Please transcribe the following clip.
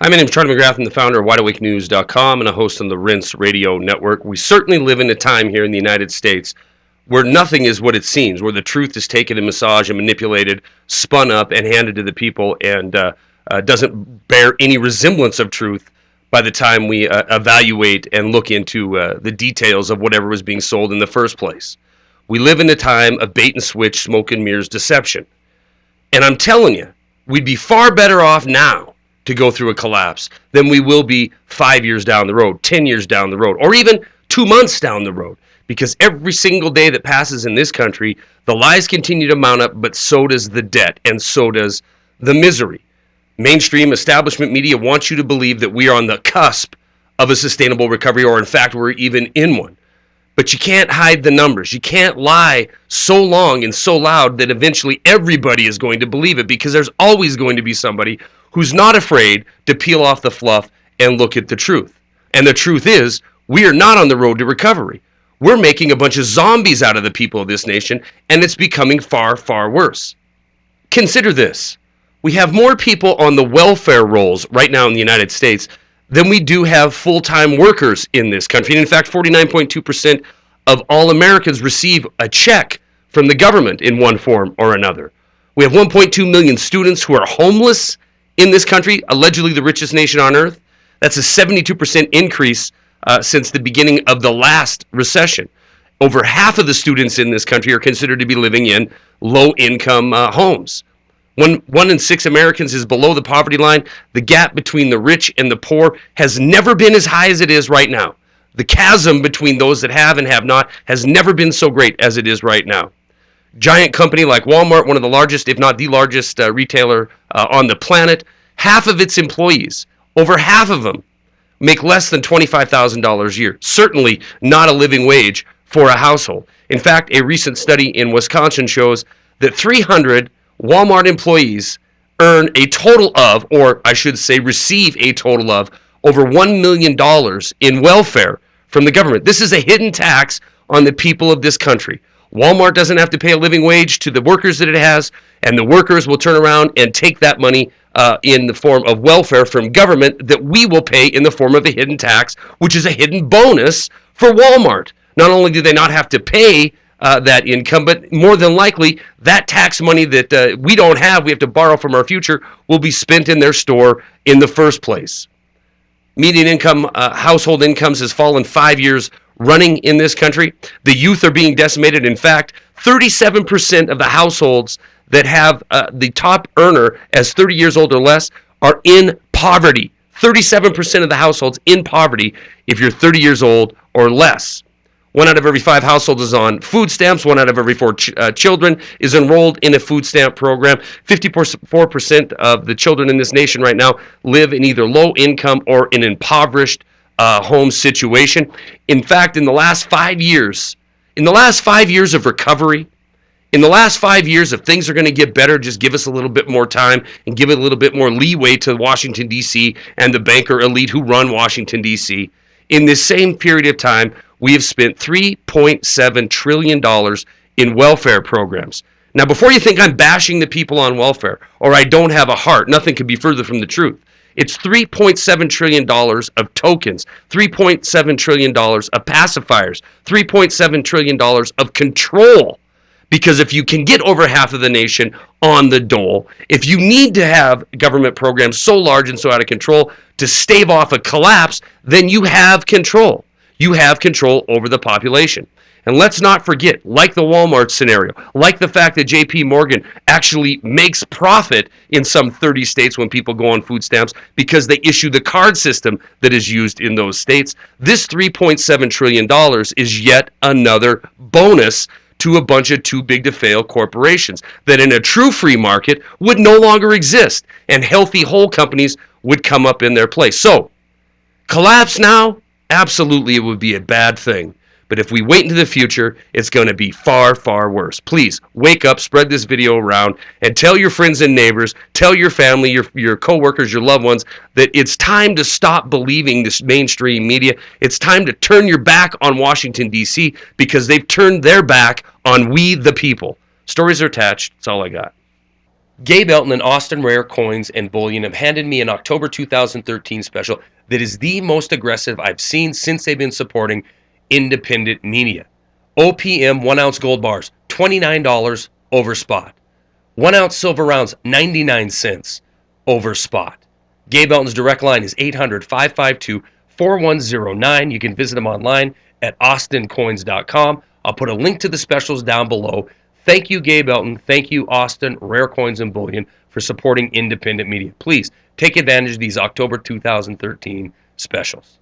Hi, my name is Charlie McGrath. I'm the founder of WideAwakeNews.com and a host on the Rinse Radio Network. We certainly live in a time here in the United States where nothing is what it seems, where the truth is taken and massaged and manipulated, spun up and handed to the people, and doesn't bear any resemblance of truth by the time we evaluate and look into the details of whatever was being sold in the first place. We live in a time of bait and switch, smoke and mirrors deception. And I'm telling you, we'd be far better off now to go through a collapse than we will be 5 years down the road, 10 years down the road, or even 2 months down the road. Because every single day that passes in this country, the lies continue to mount up, but so does the debt, and so does the misery. Mainstream establishment media wants you to believe that we are on the cusp of a sustainable recovery, or in fact, we're even in one. But you can't hide the numbers. You can't lie so long and so loud that eventually everybody is going to believe it, because there's always going to be somebody who's not afraid to peel off the fluff and look at the truth. And the truth is, we are not on the road to recovery. We're making a bunch of zombies out of the people of this nation, and it's becoming far, far worse. Consider this. We have more people on the welfare rolls right now in the United States than we do have full-time workers in this country. And in fact, 49.2% of all Americans receive a check from the government in one form or another. We have 1.2 million students who are homeless in this country, allegedly the richest nation on earth. That's a 72% increase since the beginning of the last recession. Over half of the students in this country are considered to be living in low-income homes. One in 6 Americans is below the poverty line. The gap between the rich and the poor has never been as high as it is right now. The chasm between those that have and have not has never been so great as it is right now. Giant company like Walmart, one of the largest, if not the largest retailer on the planet, half of its employees, over half of them, make less than $25,000 a year. Certainly not a living wage for a household. In fact, a recent study in Wisconsin shows that 300 Walmart employees earn a total of, or I should say receive a total of, over $1 million in welfare from the government. This is a hidden tax on the people of this country. Walmart doesn't have to pay a living wage to the workers that it has, and the workers will turn around and take that money in the form of welfare from government that we will pay in the form of a hidden tax, which is a hidden bonus for Walmart. Not only do they not have to pay that income, but more than likely that tax money that we don't have, we have to borrow from our future, will be spent in their store in the first place. Median income, household incomes has fallen 5 years running in this country. The youth are being decimated. In fact, 37% of the households that have the top earner as 30 years old or less are in poverty. 37% of the households in poverty if you're 30 years old or less. 1 out of every 5 households is on food stamps. 1 out of every 4 children is enrolled in a food stamp program. 54% of the children in this nation right now live in either low income or in an impoverished home situation. In fact, in the last 5 years of recovery, in the last 5 years, if things are going to get better, just give us a little bit more time and give it a little bit more leeway to Washington, D.C. and the banker elite who run Washington, D.C. In this same period of time, we have spent $3.7 trillion in welfare programs. Now, before you think I'm bashing the people on welfare or I don't have a heart, nothing could be further from the truth. It's $3.7 trillion of tokens, $3.7 trillion of pacifiers, $3.7 trillion of control. Because if you can get over half of the nation on the dole, if you need to have government programs so large and so out of control to stave off a collapse, then you have control. You have control over the population. And let's not forget, like the Walmart scenario, like the fact that J.P. Morgan actually makes profit in some 30 states when people go on food stamps because they issue the card system that is used in those states, this $3.7 trillion is yet another bonus to a bunch of too-big-to-fail corporations that in a true free market would no longer exist, and healthy whole companies would come up in their place. So, collapse now? Absolutely, it would be a bad thing. But if we wait into the future, it's going to be far, far worse. Please, wake up, spread this video around, and tell your friends and neighbors, tell your family, your coworkers, your loved ones, that it's time to stop believing this mainstream media. It's time to turn your back on Washington, D.C., because they've turned their back on we the people. Stories are attached. That's all I got. Gabe Elton and Austin Rare Coins and Bullion have handed me an October 2013 special that is the most aggressive I've seen since they've been supporting independent media. OPM 1 ounce gold bars, $29 over spot. 1 ounce silver rounds, 99 cents over spot. Gabe Elton's direct line is 800-552-4109. You can visit him online at austincoins.com. I'll put a link to the specials down below. Thank you, Gabe Elton. Thank you, Austin, Rare Coins and Bullion, for supporting independent media. Please take advantage of these October 2013 specials.